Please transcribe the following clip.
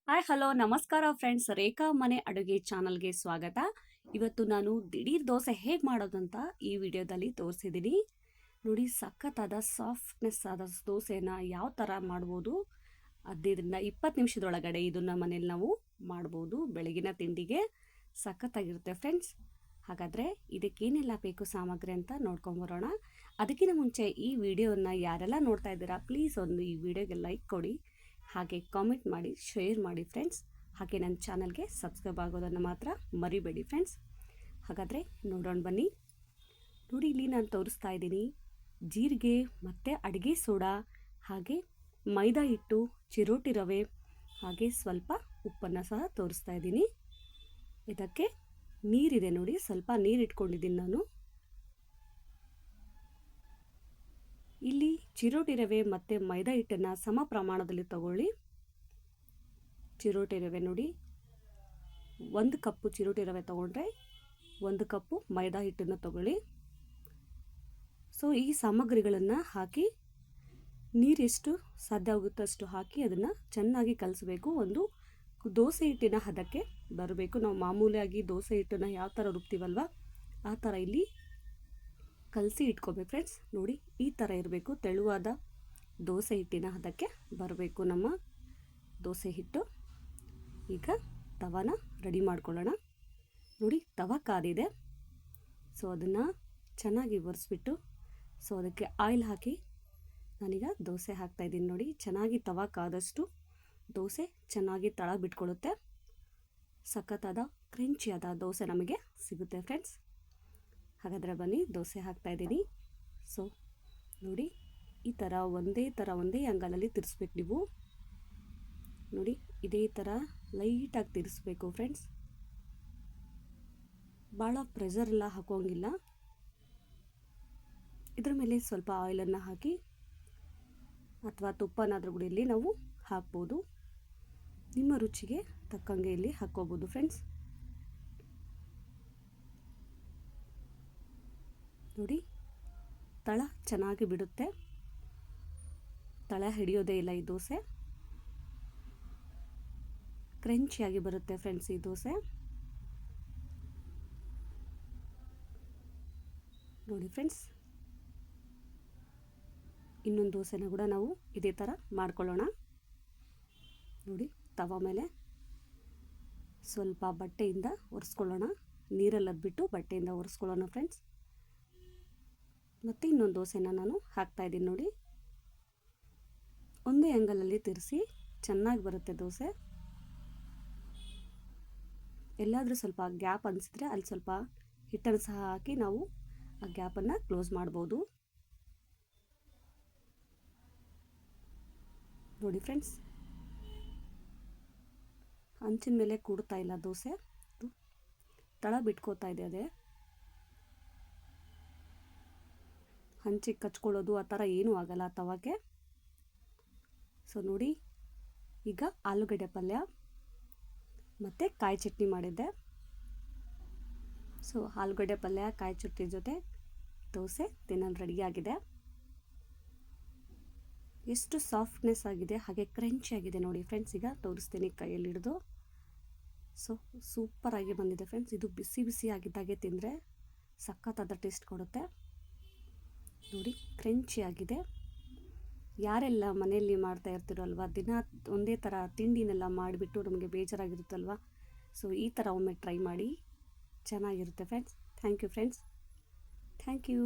Hi hello ನಮಸ್ಕಾರ friends, ರೇಖಾ ಮನೆ ಅಡುಗೆ ಚಾನಲ್ಗೆ ಸ್ವಾಗತ. ಇವತ್ತು ನಾನು ದಿಢೀರ್ ದೋಸೆ ಹೇಗೆ ಮಾಡೋದಂತ ಈ ವಿಡಿಯೋದಲ್ಲಿ ತೋರಿಸಿದ್ದೀನಿ. ನೋಡಿ, ಸಖತ್ತಾದ ಸಾಫ್ಟ್ನೆಸ್ ಆದ ದೋಸೆನ ಯಾವ ಥರ ಮಾಡ್ಬೋದು. 15ರಿಂದ 20 ನಿಮಿಷದೊಳಗಡೆ ಇದನ್ನು ಮನೇಲಿ ನಾವು ಮಾಡ್ಬೋದು. ಬೆಳಗಿನ ತಿಂಡಿಗೆ ಸಖತ್ತಾಗಿರುತ್ತೆ ಫ್ರೆಂಡ್ಸ್. ಹಾಗಾದರೆ ಇದಕ್ಕೇನೆಲ್ಲ ಬೇಕು ಸಾಮಗ್ರಿ ಅಂತ ನೋಡ್ಕೊಂಬರೋಣ. ಅದಕ್ಕಿಂತ ಮುಂಚೆ ಈ ವಿಡಿಯೋನ ಯಾರೆಲ್ಲ ನೋಡ್ತಾ ಇದ್ದೀರಾ, ಪ್ಲೀಸ್ ಒಂದು ಈ ವಿಡಿಯೋಗೆ ಲೈಕ್ ಕೊಡಿ, ಹಾಗೆ ಕಾಮೆಂಟ್ ಮಾಡಿ, ಶೇರ್ ಮಾಡಿ ಫ್ರೆಂಡ್ಸ್. ಹಾಗೆ ನನ್ನ ಚಾನಲ್ಗೆ ಸಬ್ಸ್ಕ್ರೈಬ್ ಆಗೋದನ್ನು ಮಾತ್ರ ಮರಿಬೇಡಿ ಫ್ರೆಂಡ್ಸ್. ಹಾಗಾದರೆ ನೋಡೋಣ ಬನ್ನಿ. ನೋಡಿ, ಇಲ್ಲಿ ನಾನು ತೋರಿಸ್ತಾ ಇದ್ದೀನಿ ಜೀರಿಗೆ ಮತ್ತು ಅಡುಗೆ ಸೋಡಾ, ಹಾಗೆ ಮೈದಾ ಹಿಟ್ಟು, ಚಿರೋಟಿ ರವೆ, ಹಾಗೆ ಸ್ವಲ್ಪ ಉಪ್ಪನ್ನು ಸಹ ತೋರಿಸ್ತಾ ಇದ್ದೀನಿ. ಇದಕ್ಕೆ ನೀರಿದೆ ನೋಡಿ, ಸ್ವಲ್ಪ ನೀರು ಇಟ್ಕೊಂಡಿದ್ದೀನಿ ನಾನು. ಇಲ್ಲಿ ಚಿರೋಟಿ ರವೆ ಮತ್ತು ಮೈದಾ ಹಿಟ್ಟನ್ನು ಸಮ ಪ್ರಮಾಣದಲ್ಲಿ ತಗೊಳ್ಳಿ. ಚಿರೋಟಿ ರವೆ ನೋಡಿ, 1 ಕಪ್ಪು ಚಿರೋಟಿ ರವೆ ತಗೊಂಡ್ರೆ 1 ಕಪ್ಪು ಮೈದಾ ಹಿಟ್ಟನ್ನು ತಗೊಳ್ಳಿ. ಸೊ ಈ ಸಾಮಗ್ರಿಗಳನ್ನು ಹಾಕಿ ನೀರೆಷ್ಟು ಸಾಧ್ಯ ಆಗುತ್ತೋ ಅಷ್ಟು ಹಾಕಿ ಅದನ್ನು ಚೆನ್ನಾಗಿ ಕಲಿಸ್ಬೇಕು. ಒಂದು ದೋಸೆ ಹಿಟ್ಟಿನ ಹದಕ್ಕೆ ಬರಬೇಕು. ನಾವು ಮಾಮೂಲಿಯಾಗಿ ದೋಸೆ ಹಿಟ್ಟನ್ನು ಯಾವ ಥರ ರುಬ್ತೀವಲ್ವ ಆ ಥರ ಇಲ್ಲಿ ಕಲಸಿ ಇಟ್ಕೋಬೇಕು ಫ್ರೆಂಡ್ಸ್. ನೋಡಿ, ಈ ಥರ ಇರಬೇಕು. ತೆಳುವಾದ ದೋಸೆ ಹಿಟ್ಟಿನ ಹದಕ್ಕೆ ಬರಬೇಕು ನಮ್ಮ ದೋಸೆ ಹಿಟ್ಟು. ಈಗ ತವಾನ ರೆಡಿ ಮಾಡ್ಕೊಳ್ಳೋಣ. ನೋಡಿ, ತವ ಕಾದಿದೆ. ಸೊ ಅದನ್ನು ಚೆನ್ನಾಗಿ ಒರೆಸ್ಬಿಟ್ಟು, ಸೊ ಅದಕ್ಕೆ ಆಯಿಲ್ ಹಾಕಿ ನಾನೀಗ ದೋಸೆ ಹಾಕ್ತಾಯಿದ್ದೀನಿ. ನೋಡಿ, ಚೆನ್ನಾಗಿ ತವ ಕಾದಷ್ಟು ದೋಸೆ ಚೆನ್ನಾಗಿ ತಳ ಬಿಟ್ಕೊಳ್ಳುತ್ತೆ. ಸಖತ್ತಾದ ಕ್ರಂಚಿಯಾದ ದೋಸೆ ನಮಗೆ ಸಿಗುತ್ತೆ ಫ್ರೆಂಡ್ಸ್. ಹಾಗಾದರೆ ಬನ್ನಿ, ದೋಸೆ ಹಾಕ್ತಾಯಿದ್ದೀನಿ. ಸೊ ನೋಡಿ, ಈ ಥರ ಒಂದೇ ಆ್ಯಂಗಲಲ್ಲಿ ತಿರ್ಸ್ಬೇಕು ನೀವು. ನೋಡಿ, ಇದೇ ಥರ ಲೈಟಾಗಿ ತಿರ್ಸ್ಬೇಕು ಫ್ರೆಂಡ್ಸ್. ಭಾಳ ಪ್ರೆಷರ್ ಎಲ್ಲ ಹಾಕೋಂಗಿಲ್ಲ. ಇದ್ರ ಮೇಲೆ ಸ್ವಲ್ಪ ಆಯಿಲನ್ನು ಹಾಕಿ ಅಥವಾ ತುಪ್ಪನಾದರೂ ಕೂಡ ಇಲ್ಲಿ ನಾವು ಹಾಕ್ಬೋದು. ನಿಮ್ಮ ರುಚಿಗೆ ತಕ್ಕಂಗೆ ಇಲ್ಲಿ ಹಾಕ್ಕೋಬೋದು ಫ್ರೆಂಡ್ಸ್. ನೋಡಿ, ತಳ ಚೆನ್ನಾಗಿ ಬಿಡುತ್ತೆ, ತಳ ಹಿಡಿಯೋದೇ ಇಲ್ಲ. ಈ ದೋಸೆ ಕ್ರಂಚಿಯಾಗಿ ಬರುತ್ತೆ ಫ್ರೆಂಡ್ಸ್. ಈ ದೋಸೆ ನೋಡಿ ಫ್ರೆಂಡ್ಸ್, ಇನ್ನೊಂದು ದೋಸೆನ ಕೂಡ ನಾವು ಇದೇ ಥರ ಮಾಡ್ಕೊಳ್ಳೋಣ. ನೋಡಿ, ತವ ಮೇಲೆ ಸ್ವಲ್ಪ ಬಟ್ಟೆಯಿಂದ ಒರೆಸ್ಕೊಳ್ಳೋಣ. ನೀರಲ್ಲಿ ಅದ್ಬಿಟ್ಟು ಬಟ್ಟೆಯಿಂದ ಒರೆಸ್ಕೊಳ್ಳೋಣ ಫ್ರೆಂಡ್ಸ್. ಮತ್ತು ಇನ್ನೊಂದು ದೋಸೆನ ನಾನು ಹಾಕ್ತಾಯಿದ್ದೀನಿ. ನೋಡಿ, ಒಂದೇ ಆ್ಯಂಗಲಲ್ಲಿ ತಿರ್ಸಿ ಚೆನ್ನಾಗಿ ಬರುತ್ತೆ ದೋಸೆ. ಎಲ್ಲಾದರೂ ಸ್ವಲ್ಪ ಗ್ಯಾಪ್ ಅನಿಸಿದ್ರೆ ಅಲ್ಲಿ ಸ್ವಲ್ಪ ಹಿಟ್ಟನ್ನು ಸಹ ಹಾಕಿ ನಾವು ಆ ಗ್ಯಾಪನ್ನು ಕ್ಲೋಸ್ ಮಾಡ್ಬೋದು. ನೋಡಿ ಫ್ರೆಂಡ್ಸ್, ಹಂಚಿನ ಮೇಲೆ ಕೂಡ್ತಾ ಇಲ್ಲ ದೋಸೆ, ತಳ ಬಿಟ್ಕೋತಾ ಇದೆ. ಅದೇ ಹಂಚಿಗೆ ಕಚ್ಕೊಳ್ಳೋದು ಆ ಥರ ಏನೂ ಆಗಲ್ಲ ತವಾಗೆ. ಸೊ ನೋಡಿ, ಈಗ ಆಲೂಗಡ್ಡೆ ಪಲ್ಯ ಮತ್ತು ಕಾಯಿ ಚಟ್ನಿ ಮಾಡಿದ್ದೆ. ಸೊ ಆಲೂಗಡ್ಡೆ ಪಲ್ಯ ಕಾಯಿ ಚಟ್ನಿ ಜೊತೆ ದೋಸೆ ತಿನ್ನಲು ರೆಡಿಯಾಗಿದೆ. ಎಷ್ಟು ಸಾಫ್ಟ್ನೆಸ್ ಆಗಿದೆ, ಹಾಗೆ ಕ್ರಂಚಿ ಆಗಿದೆ ನೋಡಿ ಫ್ರೆಂಡ್ಸ್. ಈಗ ತೋರಿಸ್ತೀನಿ ಕೈಯಲ್ಲಿ ಹಿಡಿದು. ಸೊ ಸೂಪರಾಗಿ ಬಂದಿದೆ ಫ್ರೆಂಡ್ಸ್. ಇದು ಬಿಸಿ ಬಿಸಿ ಆಗಿದ್ದಾಗೆ ತಿಂದರೆ ಸಖತ್ತಾದ ಟೇಸ್ಟ್ ಕೊಡುತ್ತೆ. ನೋಡಿ, ಕ್ರಂಚಿ ಆಗಿದೆ. ಯಾರೆಲ್ಲ ಮನೆಯಲ್ಲಿ ಮಾಡ್ತಾ ಇರ್ತೀರಲ್ವ, ದಿನ ಒಂದೇ ಥರ ತಿಂಡಿನೆಲ್ಲ ಮಾಡಿಬಿಟ್ಟು ನಮಗೆ ಬೇಜಾರಾಗಿರುತ್ತಲ್ವ. ಸೊ ಈ ಥರ ಒಮ್ಮೆ ಟ್ರೈ ಮಾಡಿ, ಚೆನ್ನಾಗಿರುತ್ತೆ friends. Thank you friends, thank you.